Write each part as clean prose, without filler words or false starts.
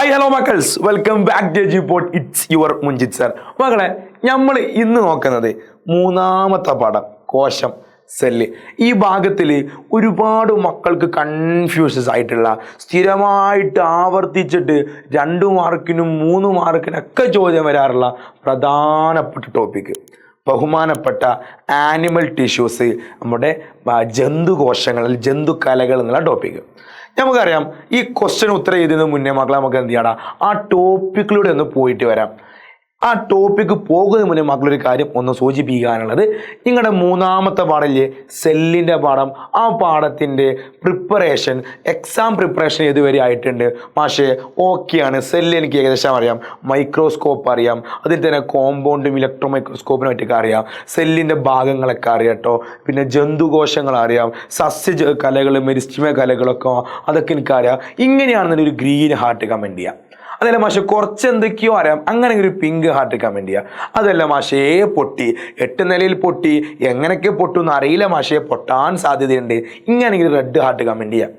Hi hello മക്കൾസ്, welcome back to Edupod. It's your Munjith sir. മക്കളെ, നമ്മൾ ഇന്ന് നോക്കുന്നത് മൂന്നാമത്തെ പാഠം, കോശം, സെല്ല്. ഈ ഭാഗത്തിൽ ഒരുപാട് മക്കൾക്ക് കൺഫ്യൂഷൻസ് ആയിട്ടുള്ള, സ്ഥിരമായിട്ട് ആവർത്തിച്ചിട്ട് 2 മാർക്കിനും 3 മാർക്കിനൊക്കെ ചോദ്യം വരാറുള്ള പ്രധാനപ്പെട്ട ടോപ്പിക്ക്, ബഹുമാനപ്പെട്ട ആനിമൽ ടിഷ്യൂസ്, നമ്മുടെ ജന്തുകോശങ്ങൾ, ജന്തുകലകൾ എന്നുള്ള ടോപ്പിക്ക്. നമുക്കറിയാം, ഈ ക്വസ്റ്റ്യൻ ഉത്തരം ചെയ്തതിന് മുന്നേ മക്കളെ നമുക്ക് എന്ത് ചെയ്യണം, ആ ടോപ്പിക്കിലൂടെ ഒന്ന് പോയിട്ട് വരാം. ആ ടോപ്പിക്ക് പോകുന്നതിന് മുന്നേ മക്കളൊരു കാര്യം ഒന്ന് സൂചിപ്പിക്കാനുള്ളത്, നിങ്ങളുടെ മൂന്നാമത്തെ പാഠമില്ലേ, സെല്ലിൻ്റെ പാഠം, ആ പാഠത്തിൻ്റെ പ്രിപ്പറേഷൻ, എക്സാം പ്രിപ്പറേഷൻ ഇതുവരെ ആയിട്ടുണ്ട്. പക്ഷേ ഓക്കെയാണ്. സെല്ല് എനിക്ക് ഏകദേശം അറിയാം, മൈക്രോസ്കോപ്പ് അറിയാം, അതിൽ തന്നെ കോമ്പൗണ്ടും ഇലക്ട്രോ മൈക്രോസ്കോപ്പിനെ പറ്റിയൊക്കെ അറിയാം, സെല്ലിൻ്റെ ഭാഗങ്ങളൊക്കെ അറിയാം കേട്ടോ. പിന്നെ ജന്തുകോശങ്ങൾ അറിയാം, സസ്യ കലകൾ, മെരിസ്റ്റമ കലകളൊക്കെ അതൊക്കെ എനിക്കറിയാം. ഇങ്ങനെയാണെന്നുണ്ടെങ്കിൽ ഒരു ഗ്രീൻ ഹാർട്ട് കമൻറ്റ് ചെയ്യാം. അതല്ല മാഷെ കുറച്ച് എന്തൊക്കെയോ അറിയാം, അങ്ങനെ ഒരു പിങ്ക് ഹാർട്ട് കമൻറ്റ് ചെയ്യുക. അതല്ല മാഷേ പൊട്ടി, 8 നിലയിൽ പൊട്ടി, എങ്ങനെയൊക്കെ പൊട്ടുമെന്ന് അറിയില്ല മാഷേ, പൊട്ടാൻ സാധ്യതയുണ്ട്, ഇങ്ങനെയെങ്കിൽ റെഡ് ഹാർട്ട് കമൻറ്റ് ചെയ്യാം.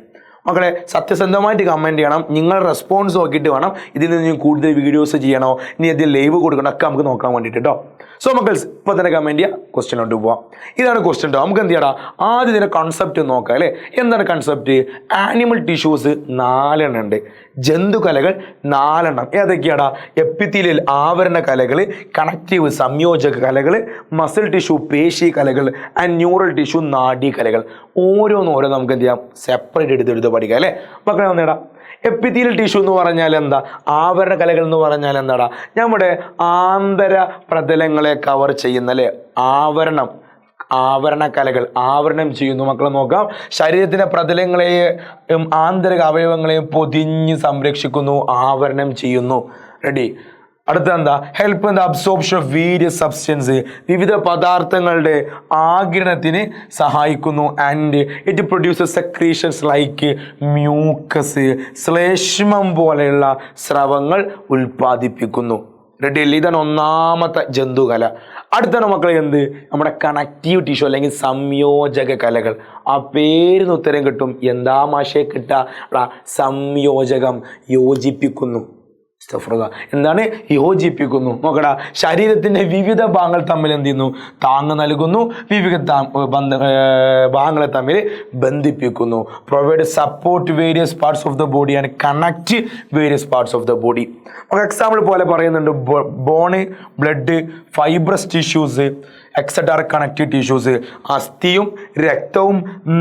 മക്കളെ, സത്യസന്ധമായിട്ട് കമൻറ്റ് ചെയ്യണം. നിങ്ങളുടെ റെസ്പോൺസ് നോക്കിയിട്ട് വേണം ഇതിൽ നിന്ന് കൂടുതൽ വീഡിയോസ് ചെയ്യണോ, ഇനി അതിൽ ലൈവ് കൊടുക്കണം ഒക്കെ നമുക്ക് നോക്കാൻ വേണ്ടിയിട്ട് കേട്ടോ. സോ മക്കൾസ്, ഇപ്പോൾ തന്നെ കമൻറ്റ് ചെയ്യുക, ക്വസ്റ്റ്യനോട്ട് പോവാം. ഇതാണ് ക്വസ്റ്റ്യൻ കേട്ടോ. നമുക്ക് എന്ത് ചെയ്യണം, ആദ്യം ഇതിൻ്റെ കൺസെപ്റ്റ് നോക്കാം അല്ലേ. എന്താണ് കൺസെപ്റ്റ്? ആനിമൽ ടിഷ്യൂസ് 4 എണ്ണം ഉണ്ട്, ജന്തുകലകൾ 4 എണ്ണം. ഏതൊക്കെയാടാ? എപ്പിത്തീലിയൽ ആവരണ കലകൾ, കണക്റ്റീവ് സംയോജക കലകൾ, മസിൽ ടിഷ്യൂ പേശി കലകൾ, ആൻഡ് ന്യൂറൽ ടിഷ്യൂ നാഡീ കലകൾ. ഓരോന്നോരോ നമുക്ക് എന്ത് ചെയ്യാം, സെപ്പറേറ്റ് എടുത്ത് പഠിക്കാം അല്ലേ. മക്കളെ ഒന്നേടാ, എപ്പിത്തീലിയൽ ടിഷ്യൂ എന്ന് പറഞ്ഞാൽ എന്താ, ആവരണ കലകൾ എന്ന് പറഞ്ഞാൽ എന്താടാ, നമ്മുടെ ആന്തര പ്രതലങ്ങളെ കവർ ചെയ്യുന്ന അല്ലേ, ആവരണ കലകൾ ആവരണം ചെയ്യുന്നു. മക്കളെ നോക്കാം, ശരീരത്തിൻ്റെ പ്രതലങ്ങളെയും ആന്തരിക അവയവങ്ങളെയും പൊതിഞ്ഞ് സംരക്ഷിക്കുന്നു, ആവരണം ചെയ്യുന്നു. റെഡി. അടുത്ത എന്താ? Help in the absorption of various substance, വിവിധ പദാർത്ഥങ്ങളുടെ ആഗിരണത്തിന് സഹായിക്കുന്നു. And it produces secretions like mucus, ശ്ലേഷ്മം പോലെയുള്ള സ്രവങ്ങൾ ഉൽപ്പാദിപ്പിക്കുന്നു. റെഡി അല്ലേ? ഇതാണ് ഒന്നാമത്തെ ജന്തുകല. അടുത്താണ് മക്കളെ എന്ത്, നമ്മുടെ കണക്റ്റീവ് ടിഷ്യൂ അല്ലെങ്കിൽ സംയോജക കലകൾ. ആ പേരിന് ഉത്തരം കിട്ടും. എന്താ മാഷേ കിട്ടുക? സംയോജകം, യോജിപ്പിക്കുന്നു. എന്താണ്? യോജിപ്പിക്കുന്നു. നോക്കടാ, ശരീരത്തിന്റെ വിവിധ ഭാഗങ്ങൾ തമ്മിൽ എന്ത് ചെയ്യുന്നു, താങ്ങ് നൽകുന്നു, വിവിധ ഭാഗങ്ങളെ തമ്മിൽ ബന്ധിപ്പിക്കുന്നു. Provide support various parts of the body and connect various parts of the body. നമുക്ക് എക്സാമ്പിൾ പോലെ പറയുന്നുണ്ട്, bone, blood, fibrous tissues, etcetera connective tissues. അസ്ഥിയും രക്തവും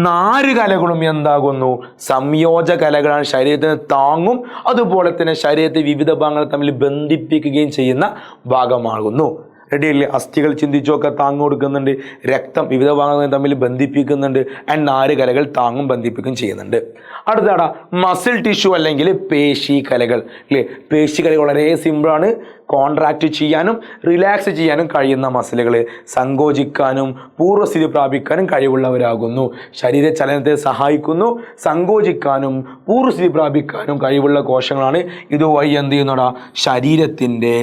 നാരുകലകളും എന്താകുന്നു, സംയോജക കലകളാണ്. ശരീരത്തിന് താങ്ങും അതുപോലെ തന്നെ ശരീരത്തെ വിവിധ ഭാഗങ്ങൾ തമ്മിൽ ബന്ധിപ്പിക്കുകയും ചെയ്യുന്ന ഭാഗമാകുന്നു. റെഡിയല്ലേ? അസ്ഥികൾ ചിന്തിച്ചൊക്കെ താങ്ങ് കൊടുക്കുന്നുണ്ട്, രക്തം വിവിധ ഭാഗങ്ങൾ തമ്മിൽ ബന്ധിപ്പിക്കുന്നുണ്ട്, ആൻഡ് നാരുകലകൾ താങ്ങും ബന്ധിപ്പിക്കുകയും ചെയ്യുന്നുണ്ട്. അടുത്തടാ, മസിൽ ടിഷ്യൂ അല്ലെങ്കിൽ പേശി കലകൾ അല്ലേ. പേശി കലകൾ വളരെ സിമ്പിളാണ്. കോൺട്രാക്റ്റ് ചെയ്യാനും റിലാക്സ് ചെയ്യാനും കഴിയുന്ന മസിലുകൾ, സങ്കോചിക്കാനും പൂർവ്വസ്ഥിതി പ്രാപിക്കാനും കഴിവുള്ളവരാകുന്നു. ശരീരചലനത്തെ സഹായിക്കുന്നു, സങ്കോചിക്കാനും പൂർവ്വസ്ഥിതി പ്രാപിക്കാനും കഴിവുള്ള കോശങ്ങളാണ്. ഇതുവഴി എന്ത് ചെയ്യുന്നടാ, ശരീരത്തിൻ്റെ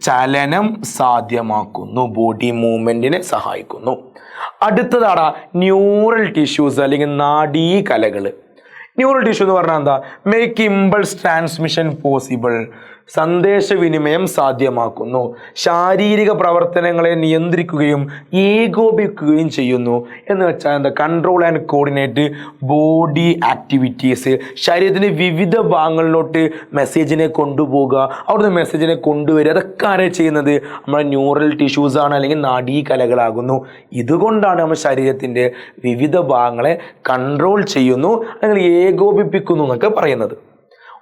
ചലനം സാധ്യമാക്കുന്നു, ബോഡി മൂവ്മെന്റിനെ സഹായിക്കുന്നു. അടുത്തതാടാ, ന്യൂറൽ ടിഷ്യൂസ് അല്ലെങ്കിൽ നാഡീ കലകൾ. ന്യൂറൽ ടിഷ്യൂ എന്ന് പറഞ്ഞാൽ എന്താ, മേക്ക് ഇമ്പൾസ് ട്രാൻസ്മിഷൻ പോസിബിൾ, സന്ദേശവിനിമയം സാധ്യമാക്കുന്നു, ശാരീരിക പ്രവർത്തനങ്ങളെ നിയന്ത്രിക്കുകയും ഏകോപിക്കുകയും ചെയ്യുന്നു. എന്ന് വെച്ചാൽ എന്താ, control and coordinate body activities. ശരീരത്തിൻ്റെ വിവിധ ഭാഗങ്ങളിലോട്ട് മെസ്സേജിനെ കൊണ്ടുപോകുക, അവിടുന്ന് മെസ്സേജിനെ കൊണ്ടുവരിക, അതൊക്കെ ആരെ ചെയ്യുന്നത്, നമ്മുടെ ന്യൂറൽ ടിഷ്യൂസ് ആണ് അല്ലെങ്കിൽ നാഡീകലകളാകുന്നു. ഇതുകൊണ്ടാണ് നമ്മൾ ശരീരത്തിൻ്റെ വിവിധ ഭാഗങ്ങളെ കൺട്രോൾ ചെയ്യുന്നു അല്ലെങ്കിൽ ഏകോപിപ്പിക്കുന്നു എന്നൊക്കെ പറയുന്നത്.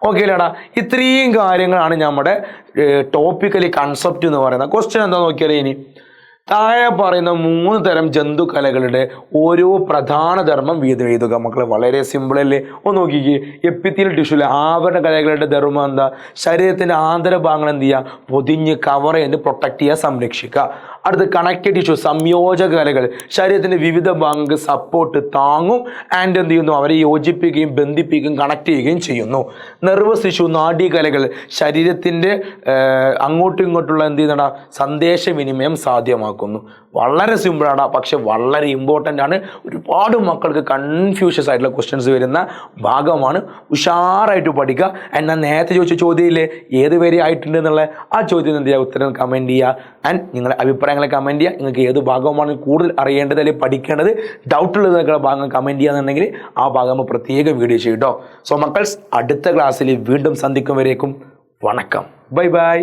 ഓക്കെ അല്ലേടാ? ഇത്രയും കാര്യങ്ങളാണ് നമ്മുടെ ടോപ്പിക്കലി കൺസെപ്റ്റ് എന്ന് പറയുന്നത്. ക്വസ്റ്റ്യൻ എന്താ നോക്കിയാലേ, ഇനി താഴെ പറയുന്ന 3 തരം ജന്തുകലകളുടെ ഓരോ പ്രധാന ധർമ്മം വീതം എഴുതുക. മക്കളെ വളരെ സിമ്പിൾ അല്ലേ? ഒന്ന് നോക്കിക്കേ. എപ്പിത്തീലിയൽ ടിഷ്യൂലെ ആവരണ കലകളുടെ ധർമ്മം എന്താ, ശരീരത്തിൻ്റെ ആന്തരഭാഗങ്ങൾ എന്ത് ചെയ്യുക, പൊതിഞ്ഞ് കവർ ചെയ്ത് പ്രൊട്ടക്ട് ചെയ്യുക, സംരക്ഷിക്കുക. അടുത്ത് കണക്റ്റഡ് ടിഷ്യൂ, സംയോജക കലകൾ, ശരീരത്തിൻ്റെ വിവിധ ഭാഗങ്ങൾക്ക് സപ്പോർട്ട് താങ്ങും ആൻഡ് എന്ത് ചെയ്യുന്നു, അവരെ യോജിപ്പിക്കുകയും ബന്ധിപ്പിക്കുകയും കണക്ട് ചെയ്യുകയും ചെയ്യുന്നു. നെർവസ് ടിഷ്യൂ, നാഡീകലകൾ, ശരീരത്തിൻ്റെ അങ്ങോട്ടും ഇങ്ങോട്ടുള്ള എന്ത് ചെയ്യുന്നടാ സന്ദേശവിനിമയം സാധ്യമാക്കുന്നു. വളരെ സിമ്പിളാണ്, പക്ഷെ വളരെ ഇമ്പോർട്ടൻ്റ് ആണ്. ഒരുപാട് മക്കൾക്ക് കൺഫ്യൂഷ്യസ് ആയിട്ടുള്ള ക്വസ്റ്റ്യൻസ് വരുന്ന ഭാഗമാണ്. ഉഷാറായിട്ട് പഠിക്കുക. എന്നാൽ നേരത്തെ ചോദിച്ച ചോദ്യമില്ലേ ഏത് വരെ ആയിട്ടുണ്ട് എന്നുള്ള ആ ചോദ്യം എന്ത് ചെയ്യുക, ഉത്തരം കമൻറ്റ് ചെയ്യുക. ആൻഡ് നിങ്ങളുടെ അഭിപ്രായങ്ങളെ കമൻറ്റ് ചെയ്യുക. നിങ്ങൾക്ക് ഏത് ഭാഗമാണ് കൂടുതൽ അറിയേണ്ടത് അല്ലെങ്കിൽ പഠിക്കേണ്ടത്, ഡൗട്ടുള്ളതൊക്കെ ഭാഗം കമൻറ്റ് ചെയ്യുകയെന്നുണ്ടെങ്കിൽ ആ ഭാഗം പ്രത്യേക വീഡിയോ ചെയ്യും കേട്ടോ. സോ മക്കൾസ്, അടുത്ത ക്ലാസ്സിൽ വീണ്ടും സന്ധിക്കും വരേക്കും വണക്കം. Bye bye.